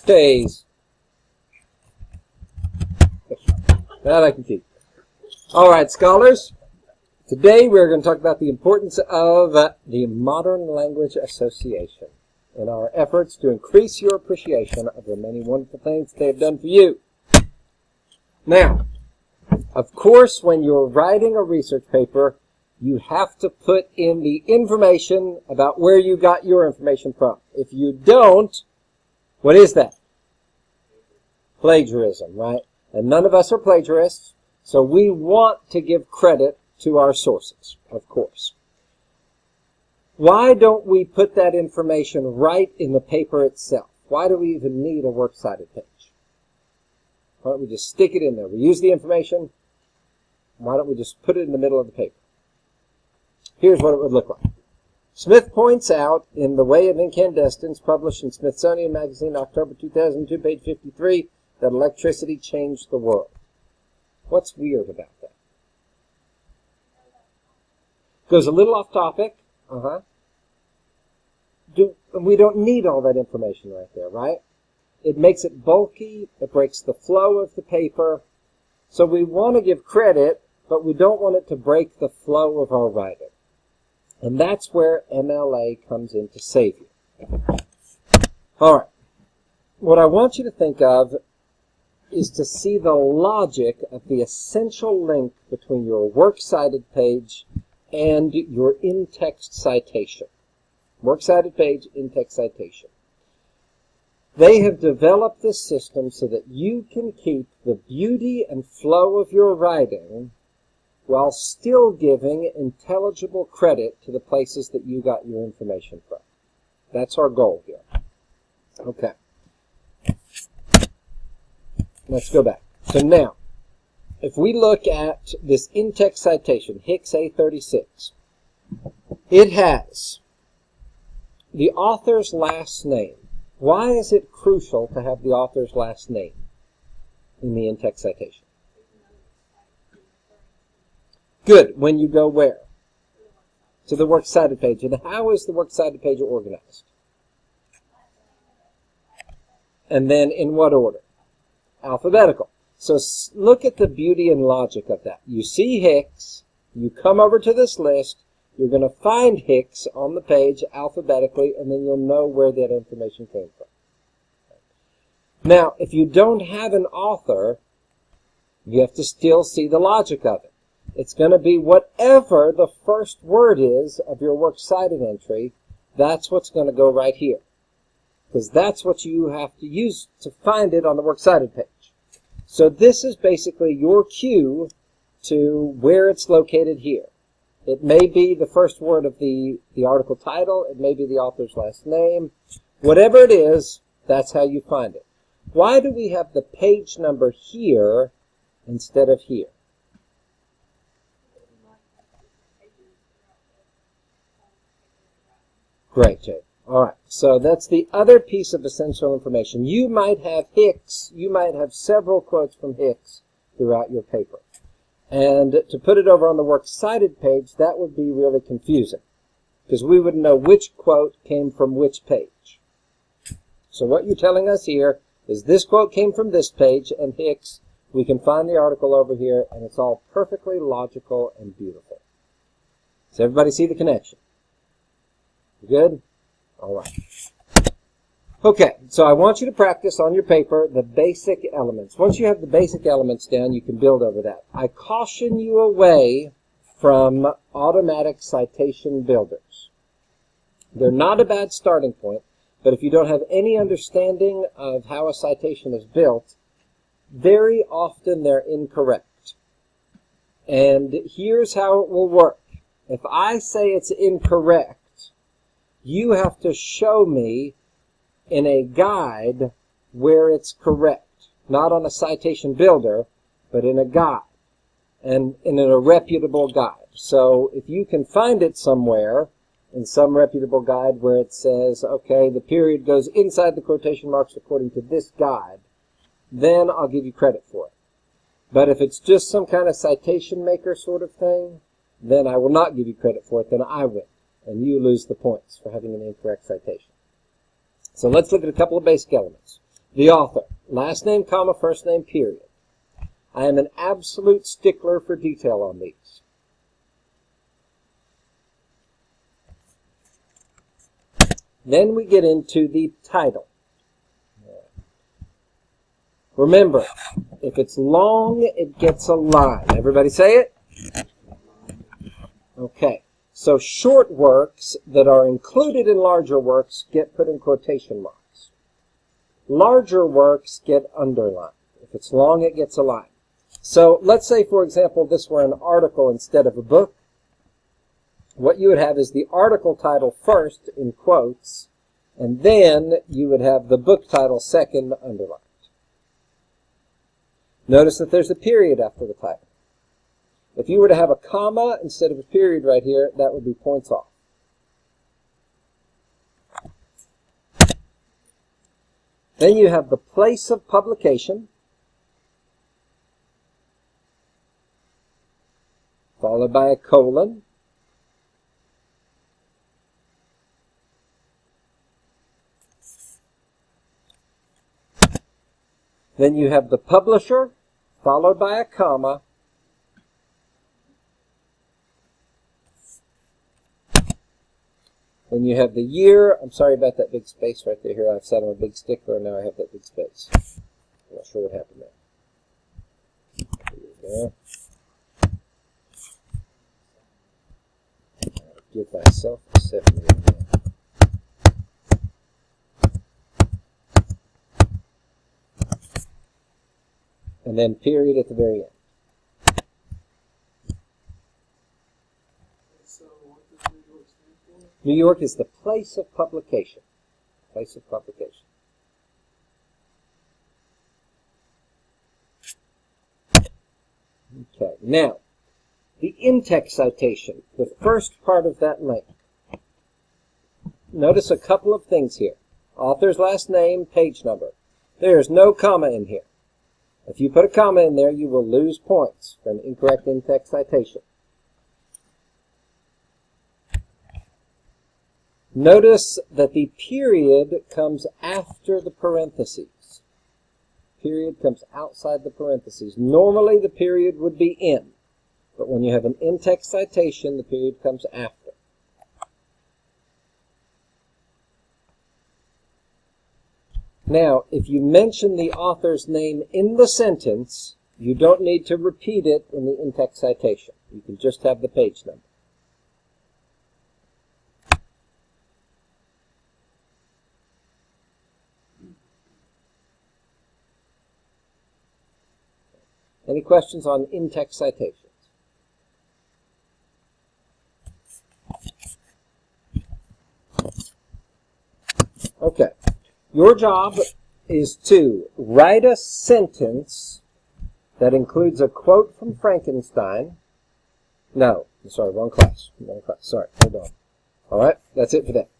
days. That I can keep. All right, scholars. Today we're going to talk about the importance of the modern language association in our efforts to increase your appreciation of the many wonderful things they have done for you. Now, of course, when you're writing a research paper, you have to put in the information about where you got your information from. If you don't, what is that? Plagiarism, right? And none of us are plagiarists, so we want to give credit to our sources, of course. Why don't we put that information right in the paper itself? Why do we even need a works cited page? Why don't we just stick it in there? We use the information. Why don't we just put it in the middle of the paper? Here's what it would look like. Smith points out in The Way of Incandescence, published in Smithsonian Magazine, October 2002, page 53, that electricity changed the world. What's weird about that? Goes a little off topic. We don't need all that information right there, right? It makes it bulky. It breaks the flow of the paper. So we want to give credit, but we don't want it to break the flow of our writing. And that's where MLA comes in to save you. All right. What I want you to think of is to see the logic of the essential link between your works cited page and your in-text citation. Works cited page, in-text citation. They have developed this system so that you can keep the beauty and flow of your writing while still giving intelligible credit to the places that you got your information from. That's our goal here. Okay. Let's go back. So now, if we look at this in-text citation, Hicks A36, it has the author's last name. Why is it crucial to have the author's last name in the in-text citation? Good. When you go where? To the works cited page. And how is the works cited page organized? And then in what order? Alphabetical. So look at the beauty and logic of that. You see Hicks, you come over to this list, you're going to find Hicks on the page alphabetically, and then you'll know where that information came from. Now, if you don't have an author, you have to still see the logic of it. It's going to be whatever the first word is of your works cited entry, that's what's going to go right here. Because that's what you have to use to find it on the works cited page. So this is basically your cue to where it's located here. It may be the first word of the article title. It may be the author's last name. Whatever it is, that's how you find it. Why do we have the page number here instead of here? Great, Jay. All right, so that's the other piece of essential information. You might have Hicks, you might have several quotes from Hicks throughout your paper. And to put it over on the works cited page, that would be really confusing, because we wouldn't know which quote came from which page. So what you're telling us here is this quote came from this page, and Hicks, we can find the article over here, and it's all perfectly logical and beautiful. Does everybody see the connection? Good? All right. Okay, so I want you to practice on your paper the basic elements. Once you have the basic elements down, you can build over that. I caution you away from automatic citation builders. They're not a bad starting point, but if you don't have any understanding of how a citation is built, very often they're incorrect. And here's how it will work. If I say it's incorrect, you have to show me in a guide where it's correct. Not on a citation builder, but in a guide. And in a reputable guide. So if you can find it somewhere in some reputable guide where it says, okay, the period goes inside the quotation marks according to this guide, then I'll give you credit for it. But if it's just some kind of citation maker sort of thing, then I will not give you credit for it, then I win. And you lose the points for having an incorrect citation. So let's look at a couple of basic elements. The author, last name, comma, first name, period. I am an absolute stickler for detail on these. Then we get into the title. Remember, if it's long, it gets a line. Everybody say it? Okay. So short works that are included in larger works get put in quotation marks. Larger works get underlined. If it's long, it gets a line. So let's say, for example, this were an article instead of a book. What you would have is the article title first in quotes, and then you would have the book title second underlined. Notice that there's a period after the title. If you were to have a comma instead of a period right here, that would be points off. Then you have the place of publication, followed by a colon. Then you have the publisher, followed by a comma. Then you have the year. I'm sorry about that big space right there. Here I've said I'm a big stickler, and now I have that big space. I'm not sure what happened there. There we go. I'll give myself a 70. And then period at the very end. So what does New York stand for? New York is the place of publication. Place of publication. Okay, now, the in-text citation, the first part of that link. Notice a couple of things here. Author's last name, page number. There's no comma in here. If you put a comma in there, you will lose points for an incorrect in-text citation. Notice that the period comes after the parentheses. Period comes outside the parentheses. Normally the period would be in, but when you have an in-text citation, the period comes after. Now, if you mention the author's name in the sentence, you don't need to repeat it in the in-text citation. You can just have the page number. Any questions on in-text citations? Okay. Your job is to write a sentence that includes a quote from Frankenstein. No, I'm sorry, wrong class. Wrong class. Sorry, hold on. All right, that's it for that.